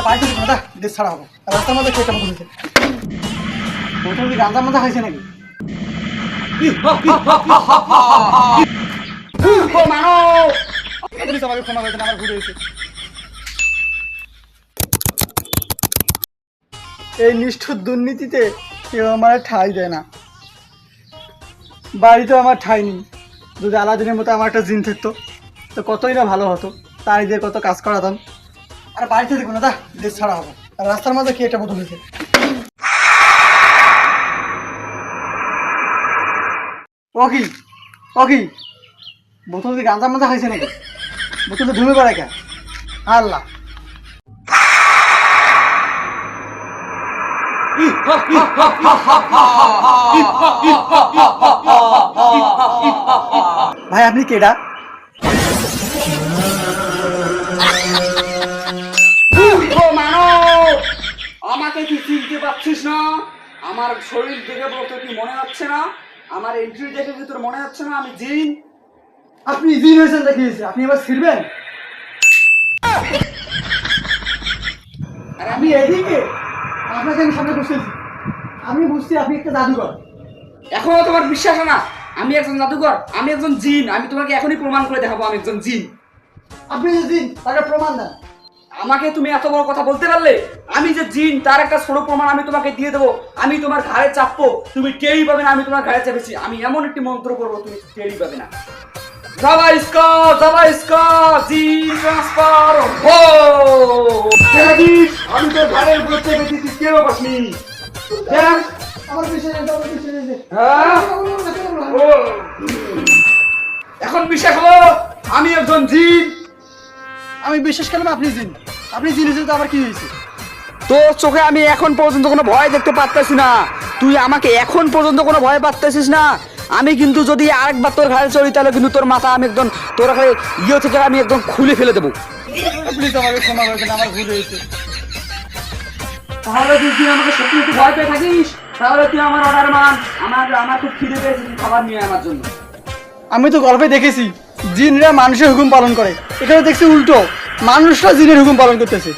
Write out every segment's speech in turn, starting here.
পাইতে দিব না, দেশ ছাড়া হবে। রাস্তার মধ্যে কে কেমন করেছে? বোতল কি গাঁজার মধ্যে খাইছে নাকি? আমাকে ক্ষমা করে দেন, আমার ভুল হয়েছে। এই নিষ্ঠুর দুর্নীতিতে কেউ আমার ঠাঁই দেয় না। বাড়িতেও আমার ঠাঁই নেই। যদি আলাদিনের মতো আমার একটা জিন থাকতো তো কতই না ভালো হতো, তাই দিয়ে কত কাজ করাতাম। আর বাড়িতে দেখবো না, দেশ ছাড়া হবে। আর রাস্তার মধ্যে কি এটা বোতল হয়েছে? ও কি বোতল কি গাঁজার মধ্যে খাইছে নাকি? বোতল তো ধুমে পড়ে কে? আল্লাহ, ভাই আপনি কেডা? আমাকে কি চিনতে পারছিস না? আমার শরীর দেখে বলতে কি মনে হচ্ছে না? আমার এন্ট্রি দেখে কি তোর মনে হচ্ছে না আমি জিন? আপনি জিন হয়েছেন দেখিয়েছে, আপনি এবার ছিড়বেন? আর আমি এদিকে আপনাকে আমি সামনে বসেছি, আমি বুঝছি আপনি একটা জাদুকর। এখনো তোমার বিশ্বাস হয় না আমি একজন জাদুকর? আমি একজন জিন। আমি তোমাকে এখনই প্রমাণ করে দেখাবো আমি একজন জিন। আপনি যে জিন তাকে প্রমাণ দেন। আমাকে তুমি এত বড় কথা বলতে পারলে? আমি যে জিন তার একটা ছোট প্রমাণ আমি তোমাকে দিয়ে দেবো। আমি তোমার ঘাড়ে চাপবো, তুমি টেরই পাবে না আমি তোমার ঘাড়ে চাপেছি। আমি এমন একটি মন্ত্র করবো তুমি টেরই পাবে না। জাভা ইসকা জিন ট্রান্সফার হো। আমি তোর ঘাড়ের উপর চেপেছি, তুই কেউ পাসনি। দেখ আমার বিশ্বাস আছে, আমার বিশ্বাস আছে। হ্যাঁ? ও, এখন বিশ্বাস হলো আমি একজন জিন। আমি বিশ্বাস করলাম আপনি জিন। আপনি জিন হয়েছেন তো আবার কি হয়েছে? তোর চোখে আমি এখন পর্যন্ত কোনো ভয় দেখতে পারতেছি না। তুই আমাকে এখন পর্যন্ত কোনো ভয় পাচ্ছিস না। আমি কিন্তু যদি আরেকবার তোর ঘাড়ে চড়ি তাহলে কিন্তু তোর মাথা আমি একদম তোর ইয়ে থেকে আমি একদম খুলে ফেলে দেবো। প্লিজ আমাকে ক্ষমা করে দেন, আমার ভুল হয়েছে। তাহলে তুই আমাকে সত্যি একটু ভয় পেয়ে থাকিস, তাহলে তুই আমার অর্ডার মান। আমার খুব খিদে পেয়েছে, তুই খাবার নিয়ে আমার জন্য। আমি তো গল্পে দেখেছি জিনরা মানুষের হুকুম পালন করে, এখানে দেখছি উল্টো, মানুষরা জিনের হুকুম পালন করতেছে।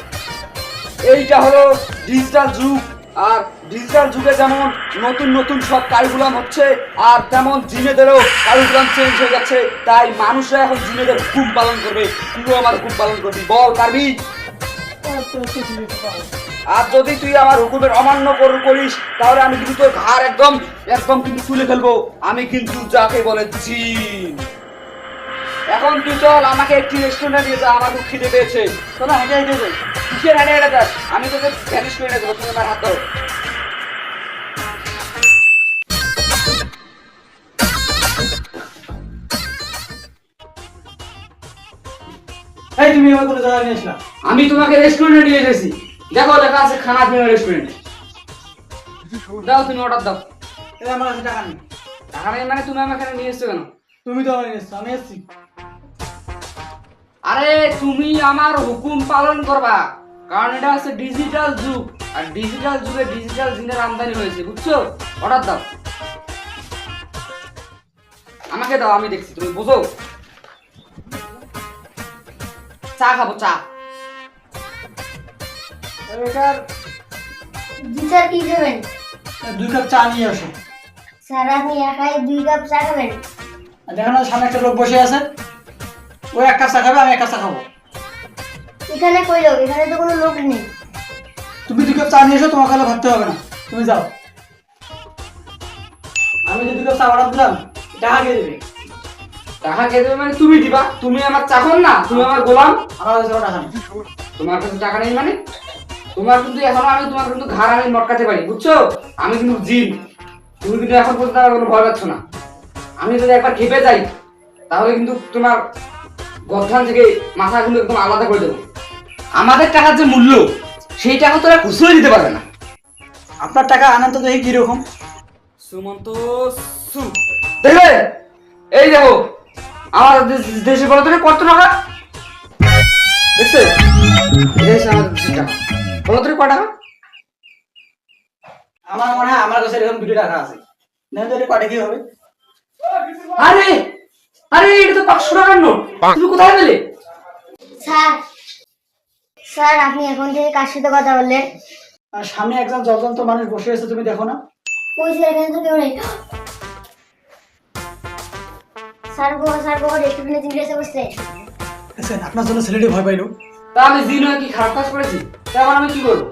এইটা হলো ডিজিটাল যুগ, আর ডিজিটাল যুগে যেমন নতুন নতুন সব কারিকুলাম হচ্ছে, আর তেমন জিনেদেরও কারিকুলাম চেঞ্জ হয়ে যাচ্ছে। তাই মানুষরা এখন জিনেদের হুকুম পালন করবে। তুইও আমার হুকুম পালন করবি, বল পারবি? আর যদি তুই আমার হুকুমের অমান্য করিস তাহলে আমি কিন্তু তোর ঘাড় একদম একদম কিন্তু তুলে ফেলবো। আমি কিন্তু যাকে বলে জিন। এখন তুই চল আমাকে একটি রেস্টুরেন্টে নিয়ে যা, আমার খুব খিদে পেয়েছে। তোরা হেঁটে হেঁটে যাই। কিসের হেঁটে হেঁটে যাস? আমি তোকে ভ্যানিশ করে দেবো, তুমি আমার হাত ধরো। এই তুমি আমার কোনো জায়গায় নিয়ে আসলা? আমি তোমাকে রেস্টুরেন্টে নিয়ে এসেছি। দেখো লেখা আছে খানা পিনা রেস্টুরেন্ট। দাও তুমি অর্ডার দাও। এই আমার কাছে টাকা নেই। টাকা নেই মানে তুমি আমাকে এখানে নিয়ে এসছো কেন? তুমি তো আমার নিয়ে এসছো, আমি এসছি। আরে তুমি আমার হুকুম পালন করবা, কারণ এটা হচ্ছে ডিজিটাল যুগ, আর ডিজিটাল যুগে ডিজিটাল জিনের আমদানি হয়েছে, বুঝছো? অর্ডার দাও, আমাকে দাও, আমি দেখছি তুমি বুঝো। চা খাবো, চা। এটার জি স্যার, কি দেবেন? 2 কাপ চা নিয়ে আসো। স্যার আপনি একাই 2 কাপ চা খাবেন? আর দেখো না সামনে একটা লোক বসে আছে, ও 1 কাপ চা খাবে, আমি 1 কাপ চা খাবো। এখানে কই লোক? এখানে তো কোনো লোক নেই। তুমি 2 কাপ চা নিয়ে এসো, তোমাকে হলে ভাবতে হবে না, তুমি যাও। আমি যে 2 কাপ চা অর্ডার দিলাম টাকা কে দেবে? টাকা কে দেবে মানে তুমি দিবা? তুমি আমার চাকর না, তুমি আমার গোলাম। আমার কাছে টাকা নেই। তোমার কাছে টাকা নেই মানে? তোমার কিন্তু এখনো আমি তোমার কিন্তু ঘাড় আমি মটকাতে পারি, বুঝছো? আমি কিন্তু জিন। তুমি কিন্তু এখন পর্যন্ত আমার কোনো ভয় পাচ্ছ না। আমি যদি একবার খেপে যাই তাহলে কিন্তু তোমার গর্দান থেকে মাথা কিন্তু একদম আলাদা করে দেবো। আমাদের টাকার যে মূল্য সেই টাকা তোরা খুচরো দিতে পারবে না। আপনার টাকা আনন্দ দেখি কিরকম। সুমন্ত সু দেখবে, এই দেখো আমার দেশে বলো তো কত টাকা দেখছে? এই হচ্ছে আমাদের দেশের টাকা। বলো তো কত টাকা? আমার মনে হয় আমার কাছে এরকম 2 টাকা আছে, না তো এটা কটা কি হবে? আরে আরে এটা তো 500 টাকার নোট। তুমি কোথায় পেলে? স্যার স্যার আপনি এখন থেকে কার সাথে কথা বললেন? আর সামনে একজন জ্বলন্ত মানুষ বসে আছে, তুমি দেখো না? ওই স্যার এখানে তো কেউ নেই। স্যার গো রেস্টুরেন্টে জিজ্ঞাসা করছে। দেখছেন, আপনার জন্য ছেলেটি ভয় পাইলো। তা আমি জিন হয়ে কি খারাপ কাজ করেছি? তা এখন আমি কি করবো?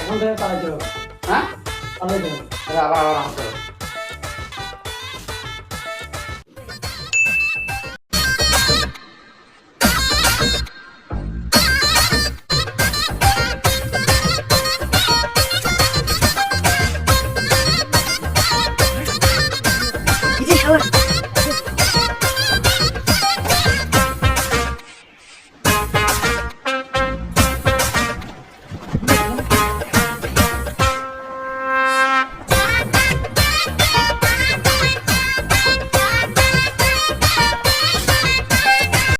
এখন থেকে পালাইতে হবে, হ্যাঁ, পালাইতে হবে। তাহলে আবার আবার আসতে হবে।